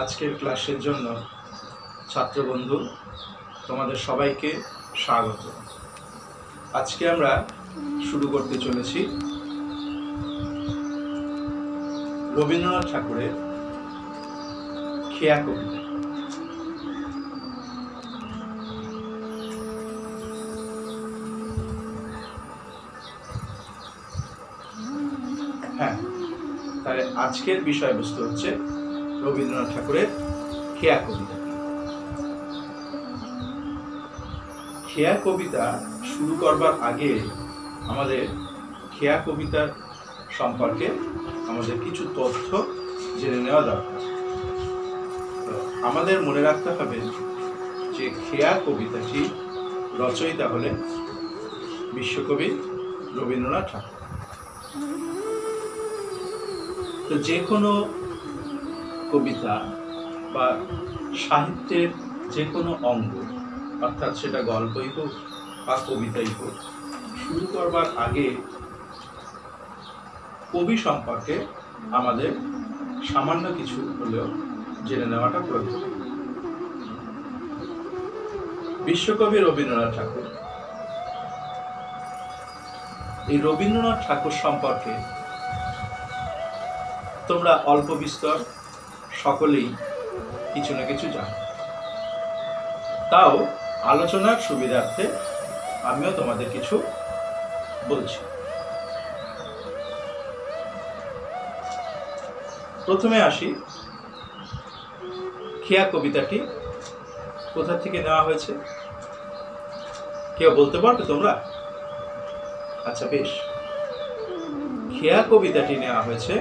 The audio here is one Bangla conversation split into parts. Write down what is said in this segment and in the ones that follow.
আজকের ক্লাসের জন্য ছাত্র বন্ধু তোমাদের সবাইকে স্বাগত। আজকে আমরা শুরু করতে চলেছি রবীন্দ্রনাথ ঠাকুরের খেয়া কবিতা। হ্যাঁ, তাহলে আজকের বিষয়বস্তু হচ্ছে রবীন্দ্রনাথ ঠাকুরের খেয়া কবিতা। খেয়া কবিতা শুরু করবার আগে আমাদের খেয়া কবিতার সম্পর্কে আমাদের কিছু তথ্য জেনে নেওয়া দরকার। তো আমাদের মনে রাখতে হবে যে খেয়া কবিতাটি রচয়িতা হলেন বিশ্বকবি রবীন্দ্রনাথ ঠাকুর। তো যে কোনো কবিতা বা সাহিত্যের যে কোনো অঙ্গ, অর্থাৎ সেটা গল্পই হোক বা কবিতাই হোক, শুরু করবার আগে কবি সম্পর্কে আমাদের সামান্য কিছু হলেও জেনে নেওয়াটা প্রয়োজন। বিশ্বকবি রবীন্দ্রনাথ ঠাকুর, এই রবীন্দ্রনাথ ঠাকুর সম্পর্কে তোমরা অল্প বিস্তর সকলেই কিছু না কিছু জানো। তাও আলোচনার সুবিধার্থে আমিও তোমাদের কিছু বলছি। প্রথমে আসি, খেয়া কবিতাটি কোথা থেকে নেওয়া হয়েছে কেউ বলতে পারবে তোমরা? আচ্ছা বেশ, খেয়া কবিতাটি নেওয়া হয়েছে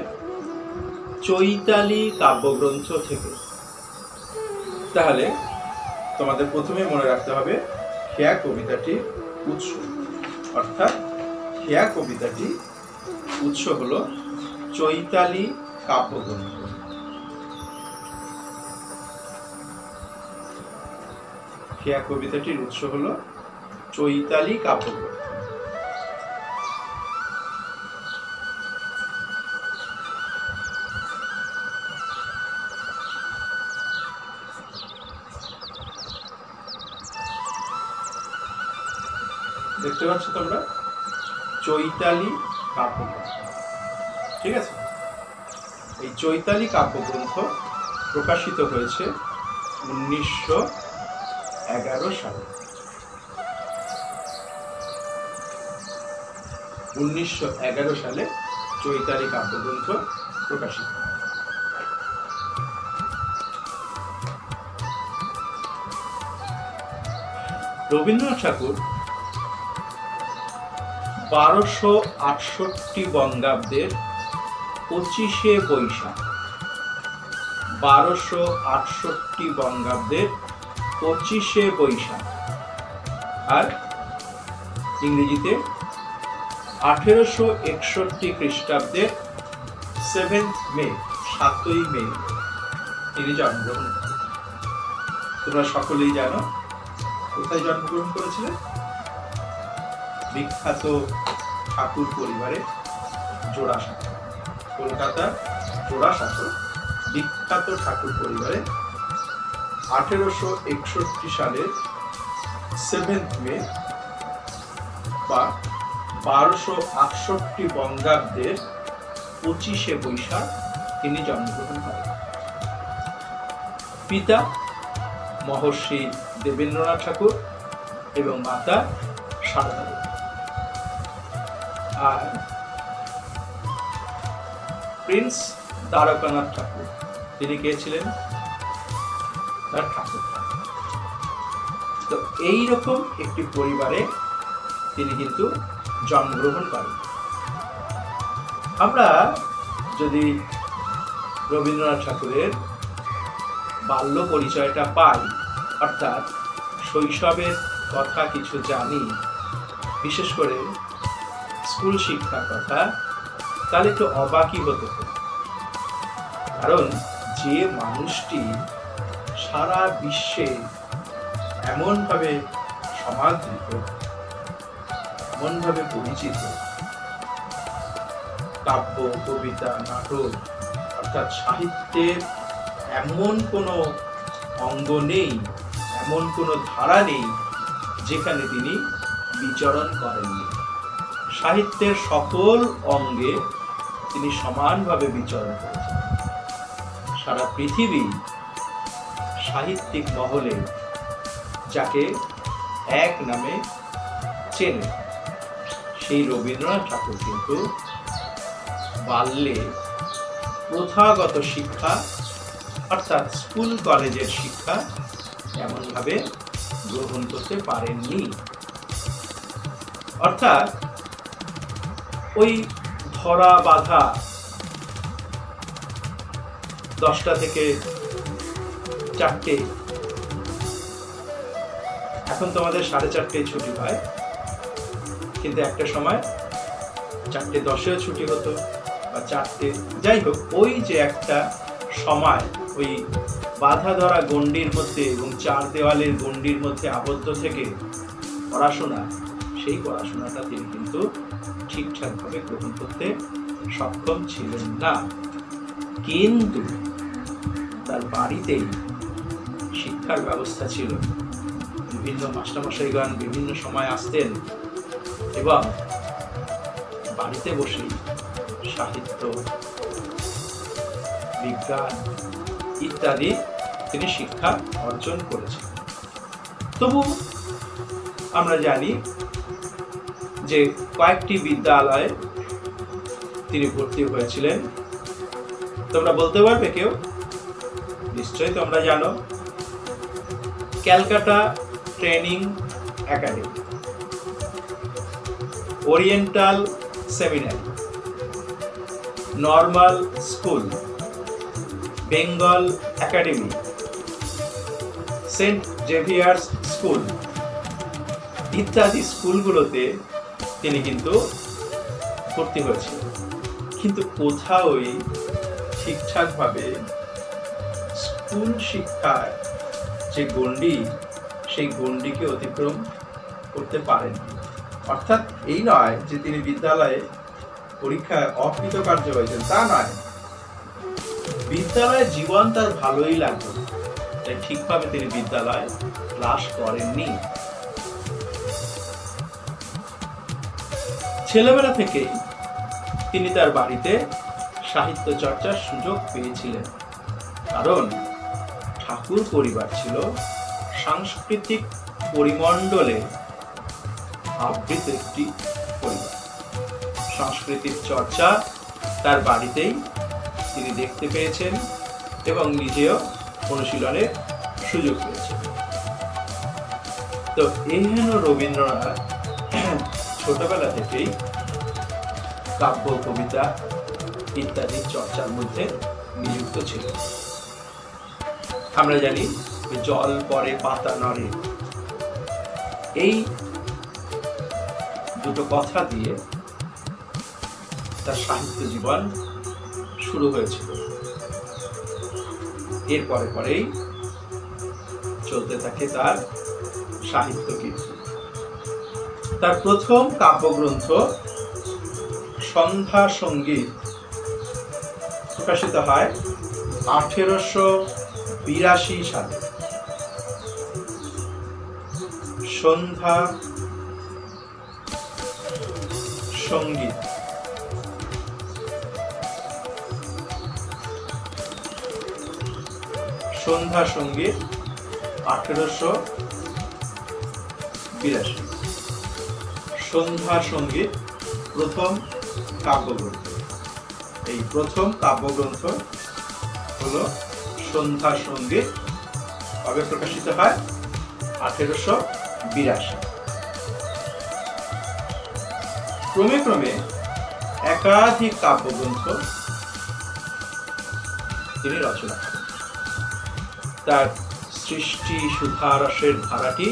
চৈতালি কাব্যগ্রন্থ থেকে। তাহলে তোমাদের প্রথমে মনে রাখতে হবে খেয়া কবিতাটির উৎস, অর্থাৎ খেয়া কবিতাটি উৎস হলো চৈতালি কাব্যগ্রন্থ। খেয়া কবিতাটির উৎস হলো চৈতালি কাব্যগ্রন্থ। দেখতে পাচ্ছ তোমরা, চৈতালি কাব্যগ্রন্থ। ঠিক আছে, এই চৈতালি কাব্যগ্রন্থ প্রকাশিত হয়েছে 1911 সালে। 1911 সালে চৈতালি কাব্যগ্রন্থ প্রকাশিত। রবীন্দ্রনাথ ঠাকুর 1268 বঙ্গাব্দের 25শে বৈশাখ, 1268 বঙ্গাব্দের 25শে বৈশাখ, আর ইংরেজিতে 1861 খ্রিস্টাব্দের 7th মে, 7ই মে তিনি জন্মগ্রহণ করেন। তোমরা সকলেই জানো কোথায় জন্মগ্রহণ করেছিলেন? বিখ্যাত ঠাকুর পরিবারে জোড়াসাঁকো, কলকাতার জোড়াসাঁকো বিখ্যাত ঠাকুর পরিবারে 1861 সালের 7th মে বা 1268 বঙ্গাব্দের 25শে বৈশাখ তিনি জন্মগ্রহণ করেন। পিতা মহর্ষি দেবেন্দ্রনাথ ঠাকুর এবং মাতা সারদা দেবী। আর প্রিন্স দ্বারকানাথ ঠাকুর, তিনি কে ছিলেন? তার ঠাকুর। তো এইরকম একটি পরিবারে তিনি কিন্তু জন্মগ্রহণ করেন। আমরা যদি রবীন্দ্রনাথ ঠাকুরের বাল্য পরিচয়টা পাই, অর্থাৎ শৈশবের কথা কিছু জানি, বিশেষ করে স্কুল শিক্ষার কথা, তাহলে তো অবাকই হতে হবে। কারণ যে মানুষটি সারা বিশ্বে এমনভাবে সমাদৃত, এমনভাবে পরিচিত, কাব্য, কবিতা, নাটক, অর্থাৎ সাহিত্যের এমন কোনো অঙ্গ নেই, এমন কোনো ধারা নেই যেখানে তিনি বিচরণ করেননি। সাহিত্যের সকল অঙ্গে তিনি সমানভাবে বিচরণ করেছেন। সারা পৃথিবী সাহিত্যিক মহলে যাকে এক নামে চেনে, সেই রবীন্দ্রনাথ ঠাকুর কিন্তু বাল্যে প্রথাগত শিক্ষা অর্থাৎ স্কুল কলেজের শিক্ষা এমনভাবে গ্রহণ করতে পারেননি। অর্থাৎ ওই ধরা বাঁধা 10টা থেকে 4টে, এখন তোমাদের 4:30 ছুটি হয়, কিন্তু একটা সময় 4:10 ছুটি হতো বা 4টে, যাই হোক, ওই যে একটা সময় ওই বাধা ধরা গণ্ডির মধ্যে এবং 4 দেওয়ালের গণ্ডির মধ্যে আবদ্ধ থেকে পড়াশোনা, সেই পড়াশোনাটা তিনি কিন্তু ঠিকঠাকভাবে গ্রহণ করতে সক্ষম ছিলেন না। কিন্তু তার বাড়িতেই শিক্ষার ব্যবস্থা ছিল। বিভিন্ন মাস্টারমশাইগণ বিভিন্ন সময় আসতেন এবং বাড়িতে বসেই সাহিত্য, বিজ্ঞান ইত্যাদি তিনি শিক্ষা অর্জন করেছেন। তবু আমরা জানি যে কয়েকটি বিদ্যালয়ে তিনি ভর্তি হয়েছিলেন। তোমরা বলতে পারবে কেউ? নিশ্চয়ই তোমরা জানো। Calcutta training academy, oriental seminary, normal school, Bengal academy, Saint Xavier's school ইত্যাদি স্কুলগুলোতে তিনি কিন্তু ভর্তি হয়েছিলেন। কিন্তু কোথাওই ঠিকঠাকভাবে স্কুল শিক্ষার যে গণ্ডি, সেই গণ্ডিকে অতিক্রম করতে পারেন। অর্থাৎ এই নয় যে তিনি বিদ্যালয়ে পরীক্ষায় অকৃতকার্য হয়েছেন, তা নয়। বিদ্যালয়ের জীবন তার ভালোই লাগতো, তাই ঠিকভাবে তিনি বিদ্যালয়ে ক্লাস করেননি। ছেলেবেলা থেকেই তিনি তার বাড়িতে সাহিত্য চর্চার সুযোগ পেয়েছিলেন, কারণ ঠাকুর পরিবার ছিল সাংস্কৃতিক পরিমণ্ডলে আবৃত একটি পরিবার। সংস্কৃতির চর্চা তার বাড়িতেই তিনি দেখতে পেয়েছেন এবং নিজেও অনুশীলনের সুযোগ পেয়েছেন। তো এই হেন রবীন্দ্রনাথ ছোটবেলা থেকেই কাব্য, কবিতা ইত্যাদি চর্চার মধ্যে নিযুক্ত ছিল। আমরা জানি জল পড়ে পাতা নড়ে, এই দুটো কথা দিয়ে তার সাহিত্য জীবন শুরু হয়েছিল। এর পরে পরেই চলতে থাকে তার সাহিত্য কীর্তি। তার প্রথম কাব্যগ্রন্থ সন্ধ্যা সঙ্গীত প্রকাশিত হয় 1882 সালে। সন্ধ্যা সঙ্গীত সন্ধ্যা সঙ্গীত 1882। সন্ধ্যা সঙ্গীত প্রথম কাব্যগ্রন্থ। এই প্রথম কাব্যগ্রন্থ হলো সন্ধ্যা সঙ্গীত। কবে প্রকাশিত হয়? 1882। ক্রমে ক্রমে একাধিক কাব্যগ্রন্থ তিনি রচনা করেন। তার সৃষ্টি সুধারসের ধারাটি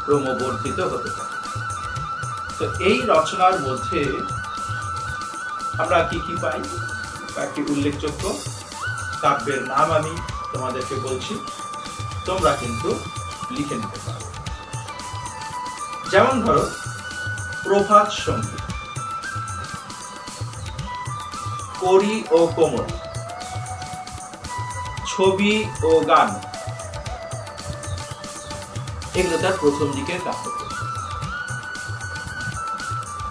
ক্রমবর্ধিত হতে থাকে। তো এই রচনার মধ্যে আমরা কি কি পাই? কয়েকটি উল্লেখযোগ্য কাব্যের নাম আমি তোমাদেরকে বলছি, তোমরা কিন্তু লিখে নিতে পারো। যেমন ধরো প্রভাত সঙ্গীত, করি ও কোমল, ছবি ও গান, এগুলো তার প্রথম দিকের কাব্য।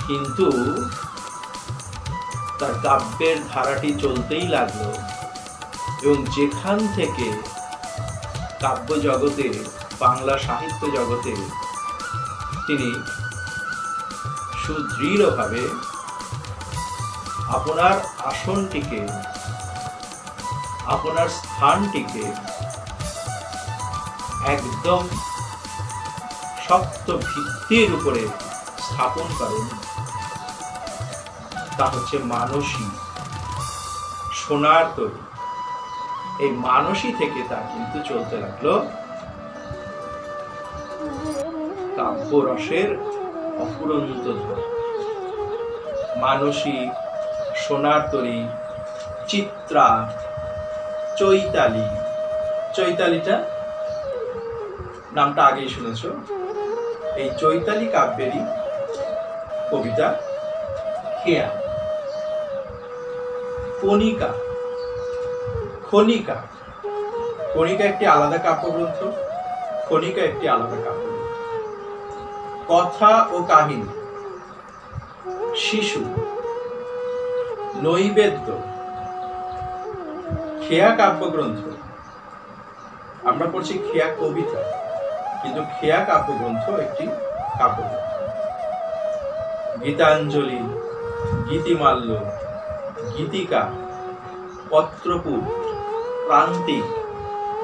কিন্তু তার কাব্যের ধারাটি চলতেই লাগলো এবং যেখান থেকে কাব্য জগতে, বাংলা সাহিত্য জগতে তিনি সুদৃঢ়ভাবে আপনার আসনটিকে, আপনার স্থানটিকে একদম শক্ত ভিত্তির উপরে স্থাপন করেন, তা হচ্ছে মানসী, সোনার তরী। এই মানসী থেকে তার কিন্তু চলতে লাগলো কাব্যরসের অফুরন্ত ধারা। মানসী, সোনার তরী, চিত্রা, চৈতালি। চৈতালিটা নামটা আগেই শুনেছ। এই চৈতালি কাব্যেরই কবিতা খেয়া। কণিকা, খনিকা, কণিকা একটি আলাদা কাব্যগ্রন্থ, খনিকা একটি আলাদা কাব্যগ্রন্থ। কথা ও কাহিনী, শিশু, নৈবেদ্য। খেয়া কাব্যগ্রন্থ, আমরা পড়ছি খেয়া কবিতা, কিন্তু খেয়া কাব্যগ্রন্থ একটি কাব্যগ্রন্থ। গীতাঞ্জলি, গীতিমাল্য, গীতিকা, পত্রপুট, প্রান্তিক,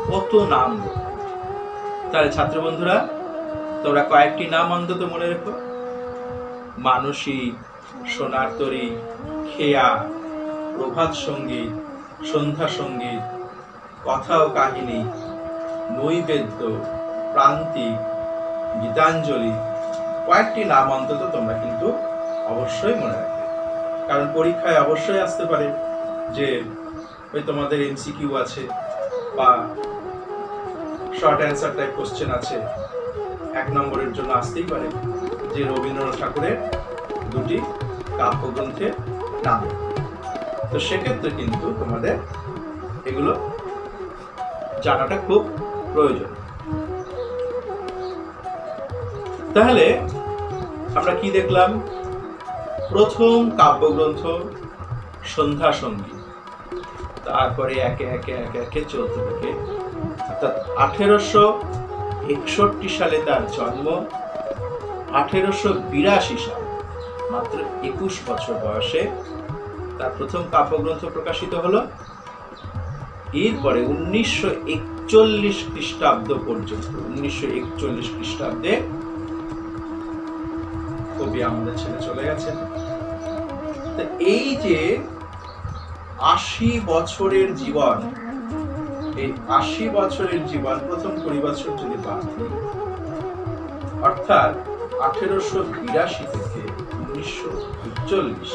কত নাম। তাহলে ছাত্র বন্ধুরা, তোমরা কয়েকটি নাম অন্তত মনে রেখো। মানসী, সোনার তরী, খেয়া, প্রভাত সঙ্গীত, সন্ধ্যা সঙ্গীত, কথা ও কাহিনী, নৈবেদ্য, প্রান্তিক, গীতাঞ্জলি। কয়েকটি নাম অন্তত তোমরা কিন্তু অবশ্যই মনে রাখবে, কারণ পরীক্ষায় অবশ্যই আসতে পারে যে ওই তোমাদের এমসিকিউ আছে বা শর্ট অ্যান্সার টাইপ কোশ্চেন আছে, 1 নম্বরের জন্য আসতেই পারে যে রবীন্দ্রনাথ ঠাকুরের দুটি কাব্যগ্রন্থের নাম। তো সেক্ষেত্রে কিন্তু তোমাদের এগুলো জানাটা খুব প্রয়োজন। তাহলে আমরা কি দেখলাম? প্রথম কাব্যগ্রন্থ সন্ধ্যা সঙ্গীত, তারপরে একে একে একে একে চলতে থাকে। অর্থাৎ 1861 সালে তার জন্ম, 1882 সাল, মাত্র 21 বছর বয়সে তার প্রথম কাব্যগ্রন্থ প্রকাশিত হলো। এরপরে 1941 খ্রিস্টাব্দ পর্যন্ত, 1941 খ্রিস্টাব্দে কবি আমাদের ছেড়ে চলে গেছেন। এই যে 80 বছরের জীবন, এই 80 বছরের জীবন প্রথম 20 বছর যদি বাদ দিই, অর্থাৎ 1882 থেকে 1941,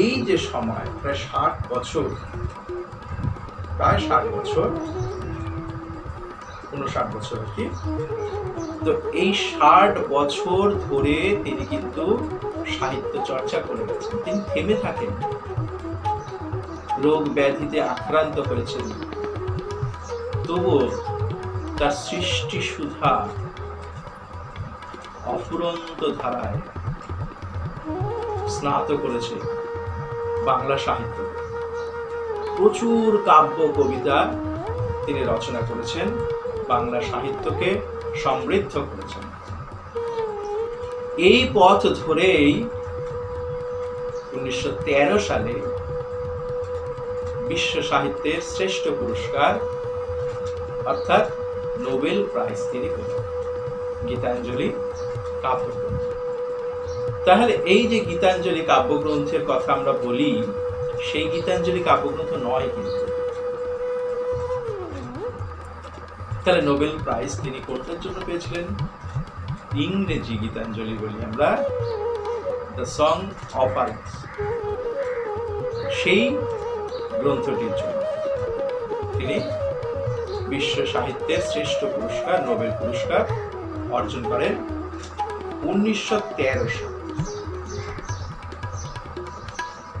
এই যে সময় প্রায় 60 বছর, প্রায় 60 বছর, 59 বছর আর কি। তো এই 60 বছর ধরে তিনি কিন্তু সাহিত্য চর্চা করে গেছেন। তিনি থেমে থাকেন, রোগ ব্যাধিতে আক্রান্ত হয়েছেন, তবুও তার সৃষ্টি সুধা অফুরন্ত ধারায় স্নাত করেছে বাংলা সাহিত্য। প্রচুর কাব্য কবিতা তিনি রচনা করেছেন, বাংলা সাহিত্যকে সমৃদ্ধ করেছেন। এই পথ ধরেই 1913 সালে বিশ্ব সাহিত্যের শ্রেষ্ঠ পুরস্কার অর্থাৎ নোবেল প্রাইজ তিনি পেলেন, গীতাঞ্জলি কাব্যগ্রন্থ। তাহলে এই যে গীতাঞ্জলি কাব্যগ্রন্থের কথা আমরা বলি, সেই গীতাঞ্জলি কাব্যগ্রন্থ নয় কিন্তু। তাহলে নোবেল প্রাইজ তিনি কোনটার জন্য পেয়েছিলেন? ইংরেজি গীতাঞ্জলি বলি আমরা, দ্য সং অফ আর্টস, সেই গ্রন্থটির জন্য তিনি বিশ্ব সাহিত্যের শ্রেষ্ঠ পুরস্কার, নোবেল পুরস্কার অর্জন করেন 1913 সালে।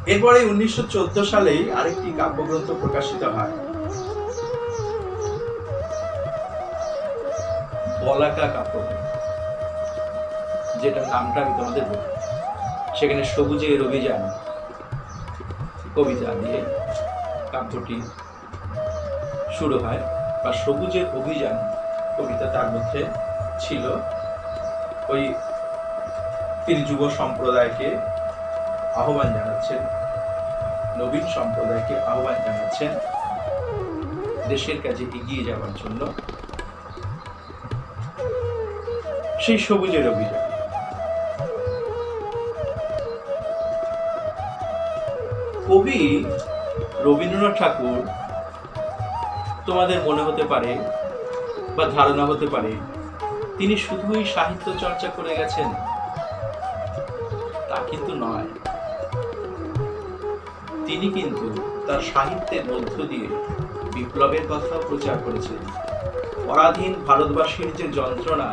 এরপরে 1914 সালেই আরেকটি কাব্যগ্রন্থ প্রকাশিত হয়, বলাকা কাব্যগ্রন্থ, যেটা নামটা আমি তোমাদের বলি। সেখানে সবুজের অভিযান কবিতা দিয়ে কাব্যটি শুরু হয়, বা সবুজের অভিযান কবিতা তার মধ্যে ছিল। ওই তিনি যুব সম্প্রদায়কে আহ্বান জানাচ্ছেন, নবীন সম্প্রদায়কে আহ্বান জানাচ্ছেন দেশের কাজে এগিয়ে যাওয়ার জন্য। সেই সবুজের অভিযান কবি রবীন্দ্রনাথ ঠাকুর, তোমাদের মনে হতে পারে বা ধারণা হতে পারে তিনি শুধুই সাহিত্য চর্চা করে গেছেন, তা কিন্তু নয়। তিনি কিন্তু তার সাহিত্যের মধ্য দিয়ে বিপ্লবের কথা প্রচার করেছেন। পরাধীন ভারতবাসীর যে যন্ত্রণা,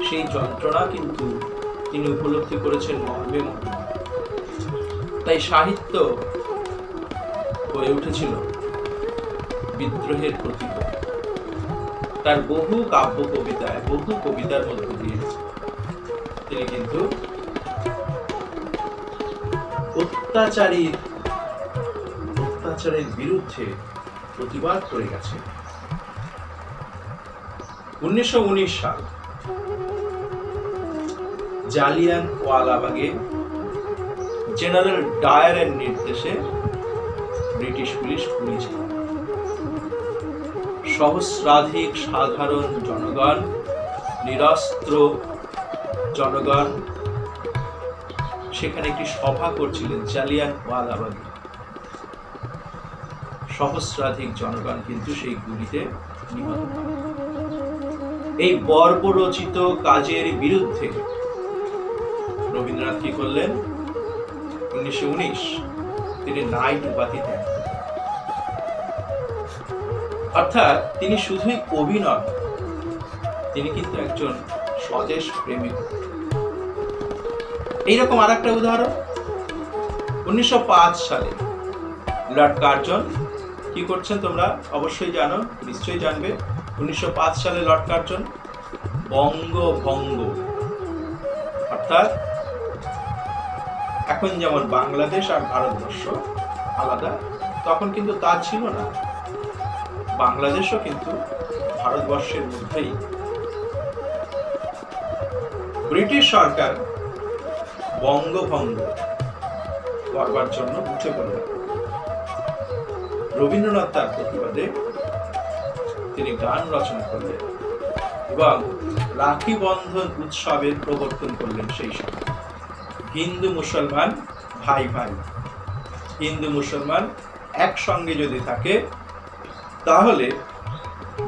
সেই যন্ত্রণা কিন্তু তিনি উপলব্ধি করেছেন মর্মে মর্মে। তাই সাহিত্য হয়ে উঠেছিল বিদ্রোহের প্রতীক। তার বহু কাব্য কবিতায়, বহু কবিতার মধ্য দিয়ে তিনি কিন্তু অত্যাচারের বিরুদ্ধে প্রতিবাদ করে গেছে। 1919 সাল জালিয়ানওয়ালাবাগে জেনারেল ডায়ারের নির্দেশে ব্রিটিশ পুলিশ গুলি চালায়। সহস্রাধিক সাধারণ জনগণ, নিরস্ত্র জনগণ সেখানে একটি সভা করছিলেন জালিয়ানওয়ালাবাগে। সহস্রাধিক জনগণ কিন্তু সেই গুলিতে নিহত হয়। এই বর্বরচিত কাজের বিরুদ্ধে রবীন্দ্রনাথ কি করলেন? 1919 তিনি নাইট উপাধি দেন। অর্থাৎ তিনি শুধুই কবি নন, তিনি কিন্তু একজন স্বদেশ প্রেমিক। এইরকম আর একটা উদাহরণ, 1905 সালে লর্ড কার্জন কি করছেন তোমরা অবশ্যই জানো, নিশ্চয়ই জানবে। 1905 সালে লর্ড কার্জন বঙ্গভঙ্গ, অর্থাৎ এখন যেমন বাংলাদেশ আর ভারতবর্ষ আলাদা, তখন কিন্তু তা ছিল না। বাংলাদেশও কিন্তু ভারতবর্ষের মধ্যেই। ব্রিটিশ সরকার বঙ্গভঙ্গ করবার জন্য উঠে পড়ল। রবীন্দ্রনাথ তার প্রতিবাদে তিনি গান রচনা করলেন এবং রাখি বন্ধন উৎসবের প্রবর্তন করলেন। সেই সময় হিন্দু মুসলমান ভাই ভাই, হিন্দু মুসলমান একসঙ্গে যদি থাকে তাহলে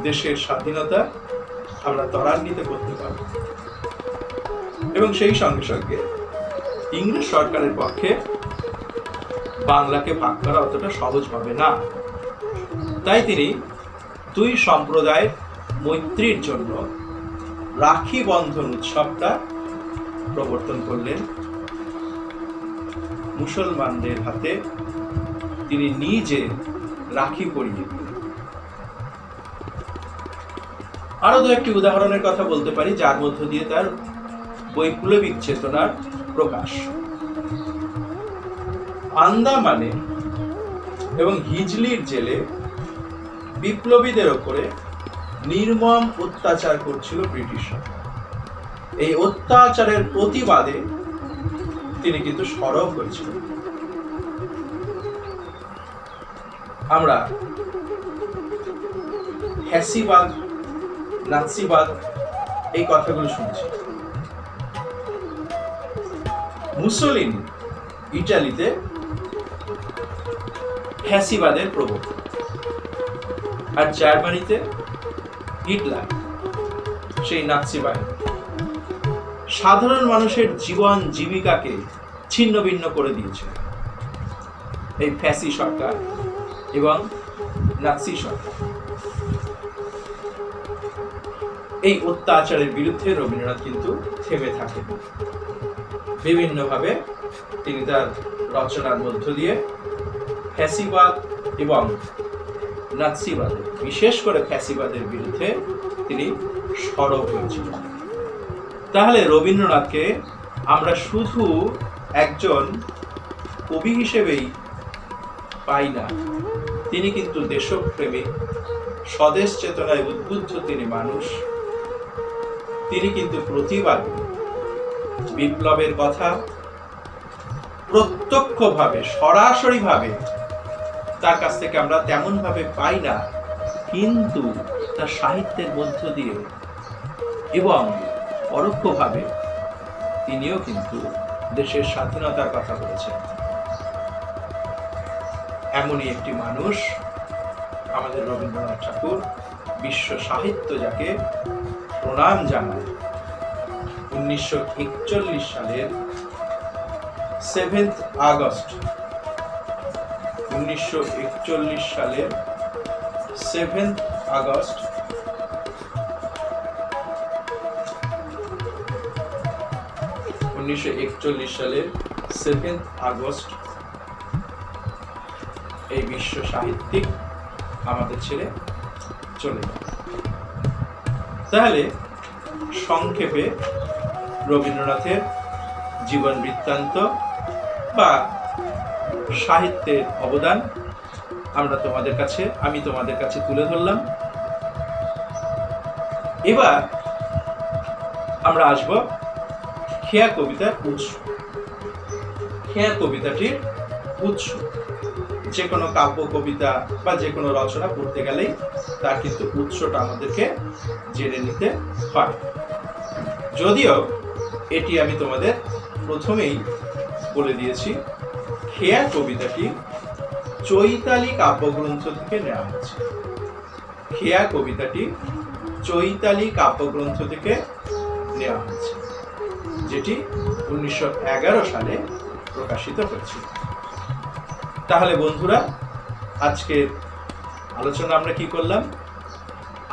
দেশের স্বাধীনতা আমরা ত্বরান্বিত করতে পারব। এবং সেই সঙ্গে সঙ্গে ইংরেজ সরকারের পক্ষে বাংলাকে ভাগ করা অতটা সহজ হবে না। তাই তিনি দুই সম্প্রদায়ের মৈত্রীর জন্য রাখি বন্ধন উৎসবটা প্রবর্তন করলেন। মুসলমানদের হাতে তিনি নিজে রাখি পরিয়ে দিলেন। আরো দু একটি উদাহরণের কথা বলতে পারি, যার মধ্য দিয়ে তার বৈপ্লবিক চেতনার প্রকাশ। আন্দামানে এবং হিজলির জেলে বিপ্লবীদের ওপরে নির্মম অত্যাচার করছিল ব্রিটিশ সরকার। এই অত্যাচারের প্রতিবাদে তিনি কিন্তু সরব হয়েছিলেন। আমরা ফ্যাসিবাদ, নাৎসিবাদ এই কথাগুলো শুনছি। মুসোলিনি ইটালিতে ফ্যাসিবাদের প্রবর্তক, আর জার্মানিতে হিটলার সেই নাৎসি বাহিনী সাধারণ মানুষের জীবন জীবিকাকে ছিন্ন ভিন্ন করে দিয়েছে এই ফ্যাসি সরকার এবং নাৎসি সরকার। এই অত্যাচারের বিরুদ্ধে রবীন্দ্রনাথ কিন্তু থেমে থাকেন। বিভিন্নভাবে তিনি তার রচনার মধ্য দিয়ে ফ্যাসিবাদ এবং নাৎসিবাদের, বিশেষ করে ফ্যাসিবাদের বিরুদ্ধে তিনি সরব হয়েছিলেন। তাহলে রবীন্দ্রনাথকে আমরা শুধু একজন কবি হিসেবেই পাই না, তিনি কিন্তু দেশপ্রেমিক, স্বদেশ চেতনায় উদ্বুদ্ধ তিনি মানুষ। তিনি কিন্তু প্রতিবাদী, বিপ্লবের কথা প্রত্যক্ষভাবে, সরাসরিভাবে তার কাছ থেকে আমরা তেমন ভাবে পাই না, কিন্তু তার সাহিত্যের মধ্য দিয়ে এবং পরোক্ষভাবে তিনিও কিন্তু দেশের স্বাধীনতার কথা বলেছেন। এমনই একটি মানুষ আমাদের রবীন্দ্রনাথ ঠাকুর। বিশ্ব সাহিত্য যাকে প্রণাম জানায়। 1941 সালের 7 আগস্ট, 1941 সালের 7 আগস্ট এই বিশ্ব সাহিত্যিক আমাদের ছেড়ে চলে যায়। তাহলে সংক্ষেপে রবীন্দ্রনাথের জীবন বৃত্তান্ত বা সাহিত্যের অবদান আমি তোমাদের কাছে তুলে ধরলাম। এবার আমরা আসব খেয়া কবিতার উৎস। খেয়া কবিতাটির উৎস, যে কোনো কাব্য কবিতা বা যে কোনো রচনা পড়তে গেলেই তার কিন্তু উৎসটা আমাদেরকে জেনে নিতে হয়। যদিও এটি আমি তোমাদের প্রথমেই বলে দিয়েছি, খেয়া কবিতাটি চৈতালি কাব্যগ্রন্থ থেকে নেওয়া হয়েছে। খেয়া কবিতাটি চৈতালি কাব্যগ্রন্থ থেকে নেওয়া হয়েছে, যেটি 1911 সালে প্রকাশিত হয়েছিল। তাহলে বন্ধুরা, আজকের আলোচনা আমরা কি করলাম?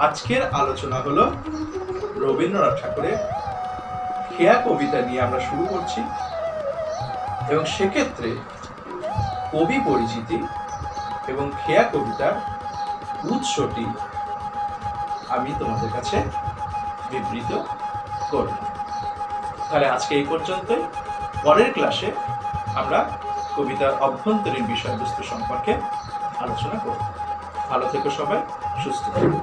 আজকের আলোচনা হলো রবীন্দ্রনাথ ঠাকুরের খেয়া কবিতা নিয়ে আমরা শুরু করছি, এবং সেক্ষেত্রে কবি পরিচিতি এবং খেয়া কবিতার উৎসটি আমি তোমাদের কাছে বিবৃত করব। তাহলে আজকে এই পর্যন্তই। পরের ক্লাসে আমরা কবিতার অভ্যন্তরীণ বিষয়বস্তু সম্পর্কে আলোচনা করব। ভালো থেকো সবাই, সুস্থ থেকো।